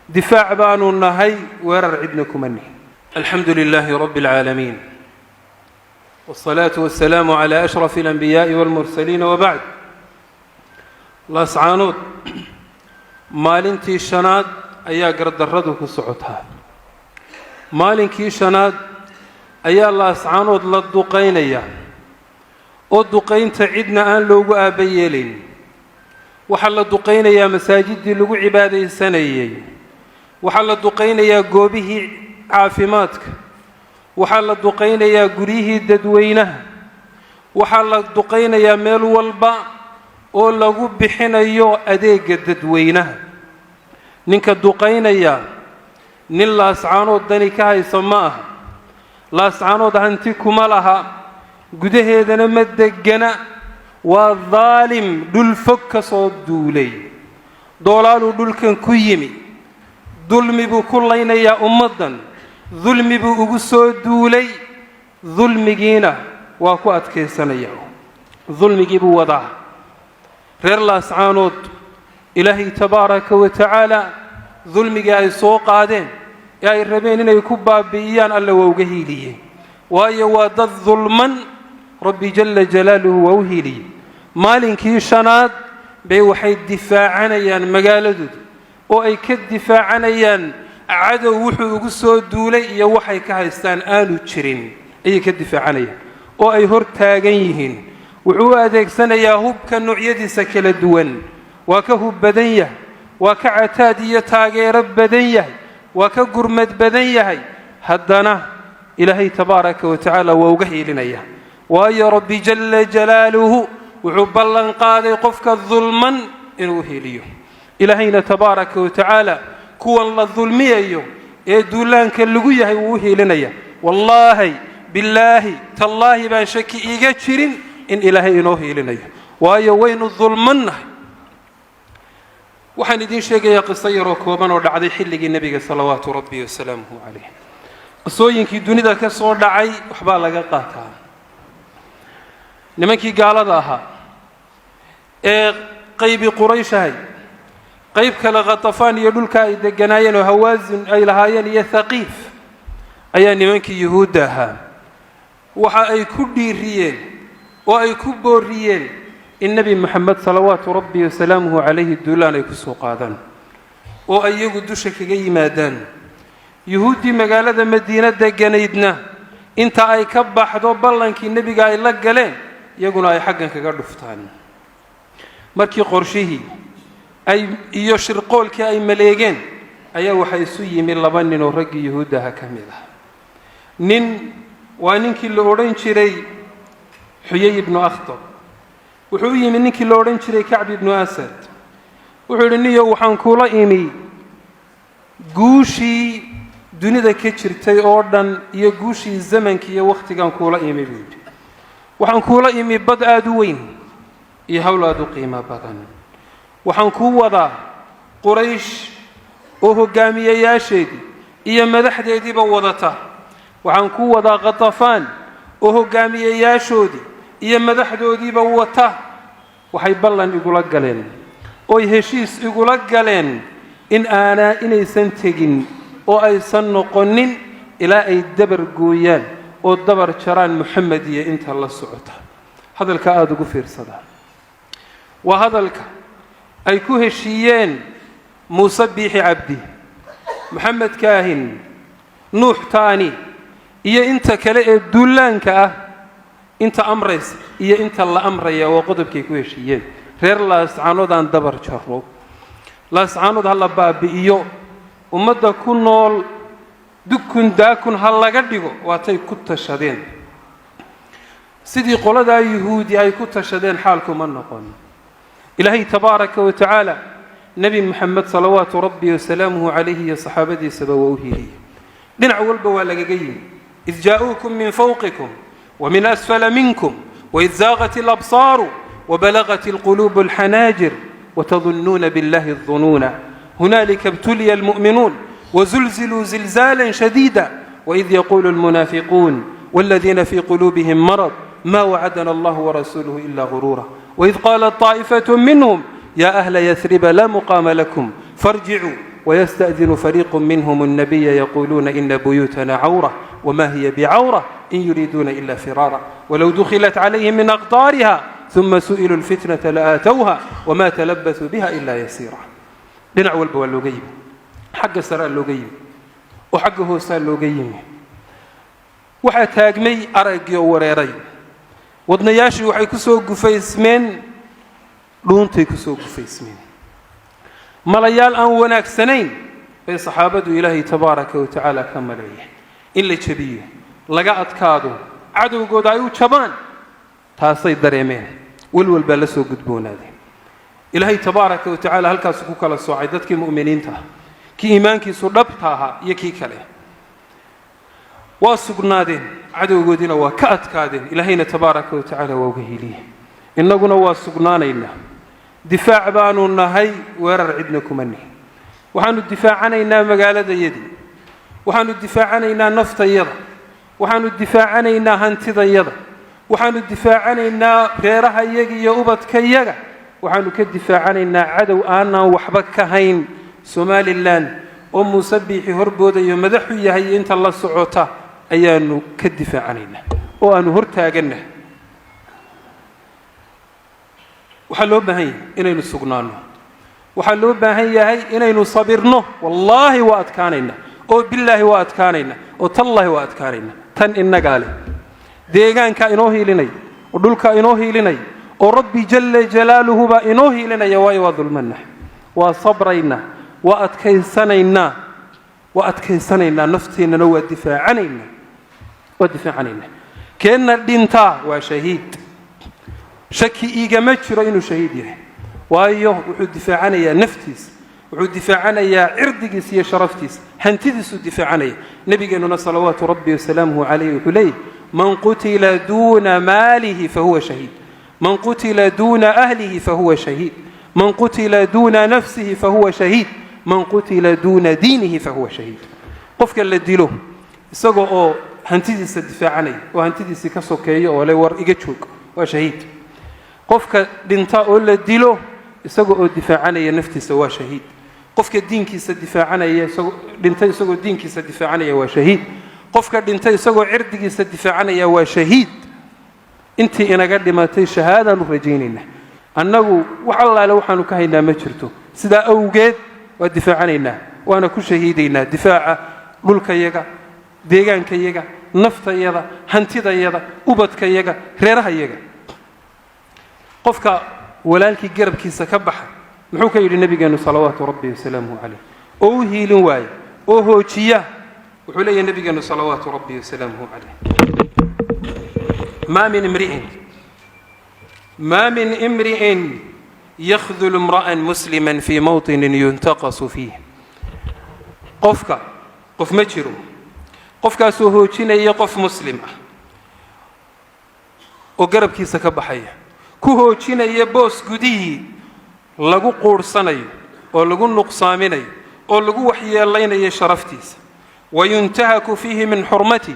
دفاع بانو النهي ورر عدنكم أني. الحمد لله رب العالمين، والصلاة والسلام على أشرف الأنبياء والمرسلين، وبعد. الله سبحانه maalintii shanaad ayaa gardarradu ku socotaa. maalinkii shanaad ayaa Allah subxaanahu la duqeynaya oo duqeynta cidna aan loogu aabayeelin. waxa la duqeynayaa masaajidii lagu cibaadeysanayay, waxa la duqeynayaa goobihii caafimaadka, waxa la duqeynayaa guriyihii dadweynaha, waxa la duqeynayaa meel walba oo lagu bixinayo adeega dadweynaha. ninka duqeynaya nin laascaanood dani ka hayso ma aha. laascaanood hanti kuma laha, gudaheedana ma degana. waa daalim dhul fog ka soo duulay. doolaaluu dhulkan ku yimi, dulmi buu ku laynayaa ummaddan, dulmi buu ugu soo duulay. dulmigiina waa ku adkaysanaya, dulmigii buu wadaa. reer laascaanood ilaahay tabaaraka wa tacaala dulmigii ay soo qaadeen ee ay rabeen inay ku baabi'iyaan alla waa uga hiiliyey. waayo waa dad dulman, rabbi jalla jalaaluhu waa u hiiliyey. maalinkii shanaad bay waxay difaacanayaan magaaladooda oo ay ka difaacanayaan cadow wuxuu ugu soo duulay iyo waxay ka haystaan aanu jirin ayay ka difaacanayaan oo ay hor taagan yihiin. wuxuu u adeegsanayaa hubka noocyadiisa kala duwan. waa ka hub badan yahay, waa ka cataad iyo taageero badan yahay, waa ka gurmad badan yahay. haddana ilaahay tabaaraka wa tacaala waa uga hiilinaya. waayo rabbi jalla jalaaluhu wuxuu ballan qaaday qofka dulman inuu hiiliyo. ilaahayna tabaaraka wa tacaala kuwan la dulmiyayo ee duulaanka lagu yahay wuu u hiilinaya. wallaahi billaahi tallaahi baan shaki iiga jirin in ilaahay inoo hiilinayo, waayo waynu dulmannahay. waxaan idiin sheegayaa qiso yaroo kooban oo dhacday xilligii nebiga salawaatu rabbi wasalaamuhu calayh. qisooyinkii dunida ka soo dhacay waxbaa laga qaataa. nimankii gaalada ahaa ee qaybi qurayshahay, qayb kale khatafaan iyo dhulka ay deganaayeen oo hawaasin ay lahaayeen iyo thaqiif, ayaa nimankii yuhuudda ahaa waxa ay ku dhiiriyeen oo ay ku booriyeen in nebi moxamed salawaatu rabbi wasalaamuhu calayhi duulaan ay ku soo qaadaan oo ay iyagu dusha kaga yimaadaan. yuhuuddii magaalada madiina deganaydna inta ay ka baxdo ballankii nebiga ay la galeen, iyaguna ay xaggan kaga dhuftaan. markii qorshihii ay iyo shirqoolkii ay maleegeen ayaa waxaa isu yimi laba nin oo raggii yuhuuddaha ka mid ah. nin waa ninkii la odhan jiray xuyay ibnu akhtab. wuxuu u yimi ninkii la odhan jiray kacb ibnu asad. wuxuu yidhi niyow waxaan kuula imi guushii dunida ka jirtay oo dhan iyo guushii zamankii iyo wakhtigan kuula imi buu yidhi. waxaan kuula imi bad aad u weyn iyo hawl aad u qiimo badan. waxaan kuu wadaa quraysh oo hoggaamiyayaasheedii iyo madaxdeediiba wadata. waxaan kuu wadaa khatafaan oo hoggaamiyayaashoodii iyo madaxdoodiiba wata. waxay ballan igula galeen ooy heshiis igula galeen inaysan tegin oo aysan noqonin ilaa ay dabar gooyaan oo dabar jaraan muxamed iyo inta la socota. hadalka aada ugu fiirsada. waa hadalka ay ku heshiiyeen muuse biixi cabdi, maxamed kaahin, nuux taani iyo inta kale ee duulaanka ah. inta amraysa iyo inta la amraya waa qodobkay ku heshiiyeen. reer laascaanood aan dabar jaro, laascaanood ha la baabi'iyo, ummadda ku nool dukun daakun ha laga dhigo. waatay ku tashadeen. sidii qoladaa yuhuudi ay ku tashadeen xaalku ma noqon. ilaahay tabaaraka wa tacaala nebi moxamed salawaatu rabbi wasalaamuhu calayhi iyo saxaabadiisaba waa u hiiliyey. dhinac walba waa lagaga yimi. id jaa'uukum min fawqikum ومن أسفل منكم وإذ زاغت الأبصار وبلغت القلوب الحناجر وتظنون بالله الظنون هنالك ابتلي المؤمنون وزلزلوا زلزالا شديدا وإذ يقول المنافقون والذين في قلوبهم مرض ما وعدنا الله ورسوله إلا غرورا وإذ قالت طائفة منهم يا أهل يثرب لا مقام لكم فارجعوا ويستأذن فريق منهم النبي يقولون إن بيوتنا عورة وما هي بعورة إن يريدون إلا فرارا ولو دخلت عليهم من أقطارها ثم سئلوا الفتنة لآتوها وما تلبثوا بها إلا يسيرا. لنع والبوى اللوغيم حق السراء اللوغيم وحق هوسا اللوغيم وحتاقمي أرقي وريري wadnayaashii waxay ku soo gufaysmeen dhuuntay ku soo gufaysmeen malayaal aan wanaagsanayn bay saxaabadu ilaahay tabaaraka wa tacaala ka maleeyeen in la jabiyo laga adkaado cadowgooda ay u jabaan taasay dareemeen walwal baa la soo gudboonaaday ilaahay tabaaraka wa tacaala halkaas ku kala soocay dadkii mu'miniinta kii iimaankiisu dhabta ahaa iyo kii kale waa sugnaadeen cadowgoodina waa ka adkaadeen ilaahayna tabaaraka wa tacaala waa uga heliye innaguna waa sugnaanaynaa difaac baanu nahay weerar cidna kuma nihin waxaanu difaacanaynaa magaaladayadii waxaanu difaacanaynaa naftayada waxaanu difaacanaynaa hantidayada waxaanu difaacanaynaa reerahayaga iyo ubadkayaga waxaanu ka difaacanaynaa cadow aanaan waxba ka hayn somalilan oo muuse biixi horboodayo madaxu yahay inta la socota ayaanu ka difaacanaynaa oo aanu hortaaganna waxaa loo baahan yahay inaynu sugnaano waxaa loo baahan yahay inaynu sabirno wallaahi waa adkaanaynaa oo billaahi waa adkaanaynaa oo tallaahi waa adkaanaynaa tan innagaa leh deegaanka inoo hiilinay oo dhulka inoo hiilinay oo rabbi jalla jalaaluhu baa inoo hiilinaya waayo waa dulmanna waa sabraynaa waa adkaysanaynaa nafteennana waa difaacanaynaa keenna dhintaa waa shahiid shaki igama jiro inuu shahiid yahay waayo wuxuu difaacanayaa naftiisa wuxuu difaacanayaa cirdigiisa iyo sharaftiisa hantidiisuu difaacanaya nabigeenuna salawaatu rabbi wasalaamuhu calayh wuxuu leeyahy man qutila duuna maalihi fahuwa shahiid man qutila duuna ahlihi fahuwa shahiid man qutila duuna nafsihi fahuwa shahiid man qutila duuna diinihi fahuwa shahiid qofka la dilo isagoo oo hantidiisa difaacanaya oo hantidiisii ka sokeeyo oo le war iga joog waa shahiid qofka dhinta oo la dilo isagoo oo difaacanaya naftiisa waa shahiid qofka diinkiisa difaacanaya dhintay isagoo diinkiisa difaacanaya waa shahiid qofka dhintay isagoo cirdigiisa difaacanaya waa shahiid intii inaga dhimatay shahaadaanu rajaynayna annagu wax allaale waxaanu ka haynaa ma jirto sidaa awgeed waa difaacanaynaa waana ku shahiidaynaa difaaca dhulkayaga deegaankayaga naftayada hantidayada ubadkayaga reerahayaga qofka walaalkii garabkiisa ka baxa muxuu ka yidhi nabigeenu salawaatu rabbi wasalaamuhu calayh oo u hiilin waaye oo hoojiya wuxuu leeyahay nabigeenu salawaatu rabbi wasalaamuhu calayh ما من امرئ يخذل امرأ مسلما في موطن ينتقص فيه قف مجرو قفكا سوهوجينيا قف مسلم oo garabkiisa ka baxaya ku hoojinaya boos gudihi lagu quursanayo oo lagu nuqsaaminayo oo lagu waxyeelaynayo sharaftiisa wayuntahaku fihi min hurmati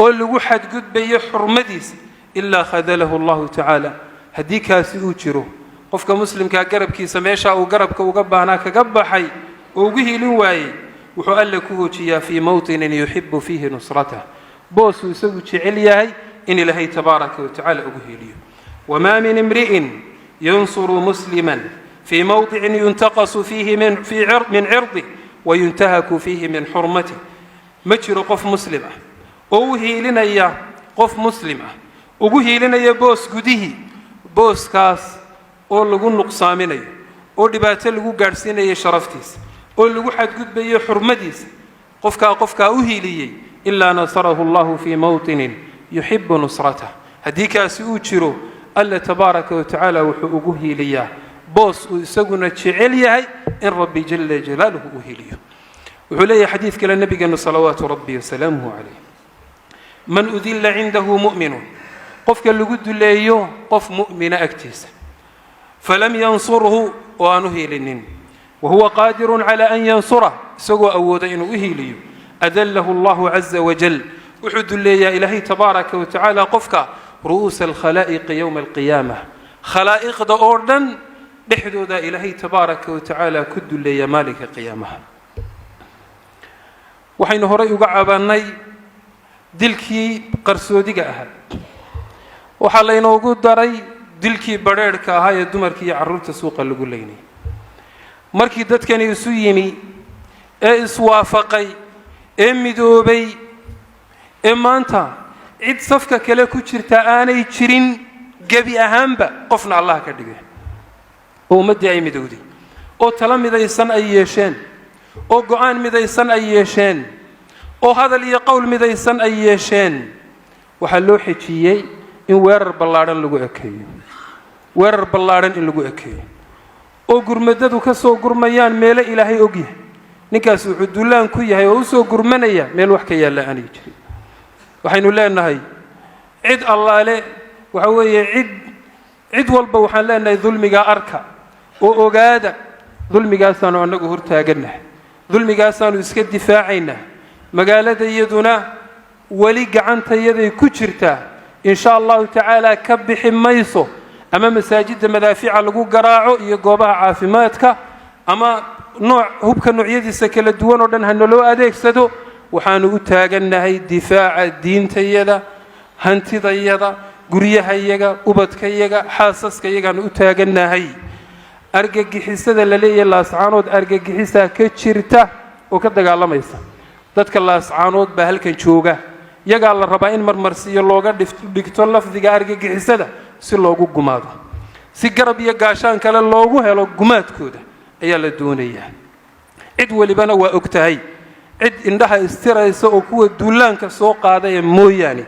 oo lagu xadgudbayo xurmadiisa illa khadalahu Allah ta'ala hadii kaasi uu jiro qofka muslimka garabkiisa meesha uu garabka uga baahna kaga baxay oo ugu hiilin waayay wuxuu alla ku hoojiyaa fi mawtinin yuhibbu fihi nusratahu boos uu isagu jecel yahay إن الله تبارك وتعالى أبهليه وما من امرئ ينصر مسلما في موضع ينتقص فيه من عرضه وينتهك فيه من حرمته مجر قف مسلمة أوهيلنا يا قف مسلمة أوهيلنا يا بوس قديه بوس كاس أو لغو نقصامنا أو دبات لغو قارسين يا شرفتيس أو لغو حد قد بي حرمتيس قفكا أوهيلي إلا نصره الله في موطن يحب نصرته هديك أسؤجره الله تبارك وتعالى وحقوقه ليه بوس وسجن تشعليه إن ربي جل جلاله وهليه وحلي حديث كلا النبي قال صلوات ربي وسلامه عليه من أذل عنده مؤمن قف اللي قد له قف مؤمن أكتيس فلم ينصره وأنهيلن وهو قادر على أن ينصره سوى أودين وهليه أذله الله عز وجل وحد لي يا إلهي تبارك وتعالى قفك رؤوس الخلائق يوم القيامة خلائق دا أوردن لحدو دا إلهي تبارك وتعالى كد لي مالك قيامها waxaynu horay uga cabanay dilkii qarsoodiga ahaa waxaa laynoogu daray dilkii badheerhka ahaa ee dumarkii iyo carruurta suuqa lagu leynay markii dadkani isu yimi ee iswaafaqay ee midoobay ee maanta cid safka kale ku jirta aanay jirin gebi ahaanba qofna allah ka dhigay oo ummaddii ay midowday oo tala midaysan ay yeesheen oo go'aan midaysan ay yeesheen oo hadal iyo qowl midaysan ay yeesheen waxaa loo xejiyey in weerar ballaadhan lagu ekeeyo weerar ballaadhan in lagu ekeeyo oo gurmadadu ka soo gurmayaan meelo ilaahay og yahay ninkaas wuxuu dullaan ku yahay oo u soo gurmanaya meel wax ka yaalla aanay jirin waxaynu leenahay cid allaale waxa weeye cid walba waxaan leenahay dulmigaa arka oo ogaada dulmigaasaanu annagu hortaagannahay dulmigaasaanu iska difaacaynaa magaalada iyaduna weli gacantayaday ku jirtaa in sha allahu tacaala ka bixi mayso ama masaajidda madaafiica lagu garaaco iyo goobaha caafimaadka ama hubka noocyadiisa kala duwan oo dhan hanaloo adeegsado waxaanu u taagannahay difaaca diintayada hantidayada guryahayaga ubadkayaga xaasaskayagaanu u taagannahay argagixisada la leeyahay laascaanood argagixisaa ka jirta oo ka dagaalamaysa dadka laascaanood baa halkan jooga yagaa la rabaa in marmarsiyo looga dhigto lafdiga argagixisada si loogu gumaado si garab iyo gaashaan kale loogu helo gumaadkooda ayaa la doonayaa cid walibana waa og tahay cid indhaha istiraysa oo kuwa duulaanka soo qaadaya mooyaane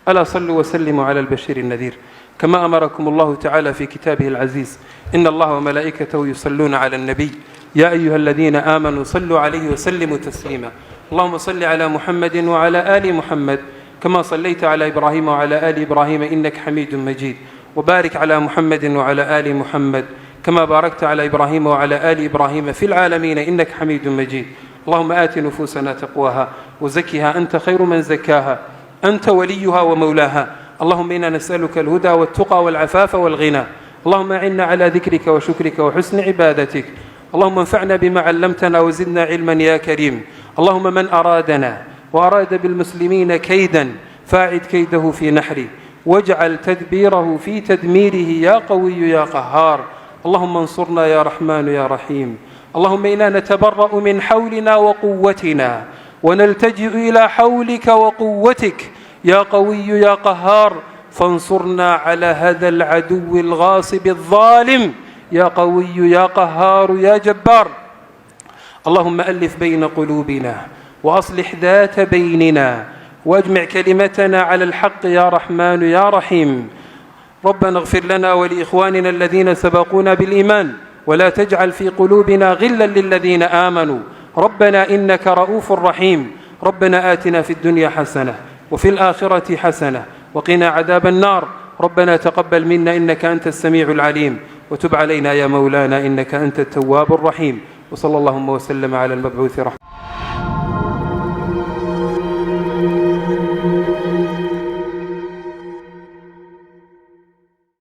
alaa sallu wasallimuu cala albashiir الnadiir كما أمركم الله تعالى في كتابه العزيز إن الله وملائكته يصلون على النبي يا أيها الذين آمنوا صلوا عليه وسلموا تسليما اللهم صل على محمد وعلى آل محمد كما صليت على إبراهيم وعلى آل إبراهيم إنك حميد مجيد وبارك على محمد وعلى آل محمد كما باركت على إبراهيم وعلى آل إبراهيم في العالمين إنك حميد مجيد اللهم آت نفوسنا تقواها وزكها أنت خير من زكاها أنت وليها ومولاها اللهم إنا نسألك الهدى والتقى والعفاف والغنى اللهم أعنا على ذكرك وشكرك وحسن عبادتك اللهم انفعنا بما علمتنا وزدنا علما يا كريم اللهم من أرادنا وأراد بالمسلمين كيدا فاعد كيده في نحره واجعل تدبيره في تدميره يا قوي يا قهار اللهم انصرنا يا رحمن يا رحيم اللهم إنا نتبرأ من حولنا وقوتنا ونلتجئ إلى حولك وقوتك يا قوي يا قهار فانصرنا على هذا العدو الغاصب الظالم يا قوي يا قهار يا جبار اللهم ألف بين قلوبنا وأصلح ذات بيننا واجمع كلمتنا على الحق يا رحمن يا رحيم ربنا اغفر لنا ولإخواننا الذين سبقونا بالإيمان ولا تجعل في قلوبنا غلا للذين آمنوا ربنا إنك رؤوف رحيم ربنا آتنا في الدنيا حسنة وفي الآخرة حسنة وقنا عذاب النار ربنا تقبل منا إنك أنت السميع العليم وتب علينا يا مولانا إنك أنت التواب الرحيم وصلى اللهم وسلم على المبعوث رحمة